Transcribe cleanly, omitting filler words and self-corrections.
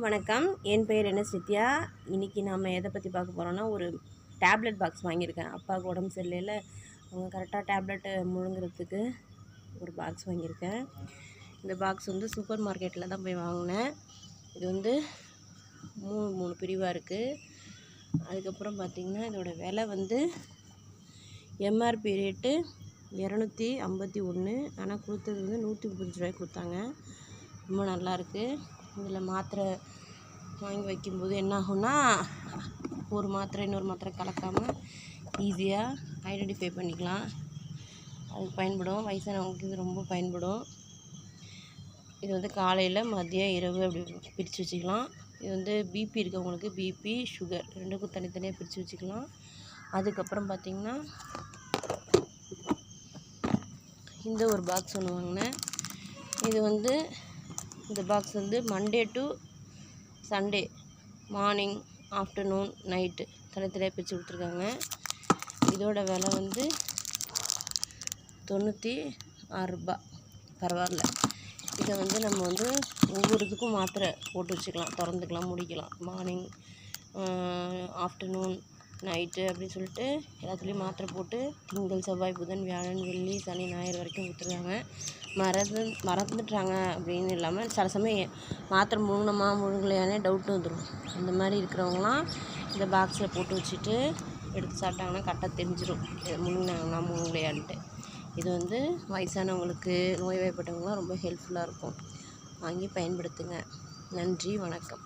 வணக்கம். என் பெயர் நித்யா. இன்றைக்கி நாம் எதை பற்றி பார்க்க போகிறோன்னா, ஒரு டேப்லெட் பாக்ஸ் வாங்கியிருக்கேன். அப்பாவுக்கு உடம்பு சரியில்லைல, அவங்க கரெக்டாக டேப்லெட்டு முழுங்குறதுக்கு ஒரு பாக்ஸ் வாங்கியிருக்கேன். இந்த பாக்ஸ் வந்து சூப்பர் மார்க்கெட்டில் தான் போய் வாங்கினேன். இது வந்து மூணு பிரிவாக இருக்குது. அதுக்கப்புறம் பார்த்திங்கன்னா இதோடய விலை வந்து எம்ஆர்பி ரேட்டு 251. ஆனால் கொடுத்தது வந்து 130 ரூபாய்க்கு கொடுத்தாங்க. ரொம்ப நல்லாயிருக்கு. இதில் மாத்திரை வாங்கி வைக்கும்போது என்ன ஆகும்னா, ஒரு மாத்திரை இன்னொரு மாத்திரை கலக்காமல் ஈஸியாக ஐடென்டிஃபை பண்ணிக்கலாம். அதுக்கு பயன்படும். வயசானவங்களுக்கு இது ரொம்ப பயன்படும். இது வந்து காலையில், மதியம், இரவு அப்படி பிரித்து வச்சுக்கலாம். இது வந்து பிபி இருக்கவங்களுக்கு பிபி, சுகர் ரெண்டுக்கும் தனித்தனியாக பிரித்து வச்சுக்கலாம். அதுக்கப்புறம் பார்த்திங்கன்னா இந்த ஒரு பாக்ஸ் ஒன்று வாங்கினேன். இது வந்து இந்த பாக்ஸ் வந்து Monday to Sunday morning, afternoon, night தனித்தனியாக பிரித்து கொடுத்துருக்காங்க. இதோட விலை வந்து 96 ரூபா. பரவாயில்ல. இதை வந்து நம்ம வந்து ஒவ்வொரு இதுக்கும் மாத்திரை போட்டு வச்சுக்கலாம், திறந்துக்கலாம், முடிக்கலாம். மார்னிங், ஆஃப்டர்நூன், நைட்டு அப்படின்னு சொல்லிட்டு எல்லாத்துலேயும் மாத்திரை போட்டு திங்கள், செவ்வாய், புதன், வியாழன், வெள்ளி, சனி, ஞாயிறு வரைக்கும் கொடுத்துருக்காங்க. மறந்துட்டாங்க அப்படின்னு இல்லாமல் சில சமயம் மாத்திரை முழுங்கலையானே டவுட் வந்துடும். அந்த மாதிரி இருக்கிறவங்களாம் இந்த பாக்ஸில் போட்டு வச்சுட்டு எடுத்து சாப்பிட்டாங்கன்னா கரெக்டாக தெரிஞ்சிடும் முழுங்கினாங்கன்னா முழுங்கலையான்ட்டு. இது வந்து வயசானவங்களுக்கு, நோய்வாய்ப்பட்டவங்களாம் ரொம்ப ஹெல்ப்ஃபுல்லாக இருக்கும். வாங்கி பயன்படுத்துங்க. நன்றி, வணக்கம்.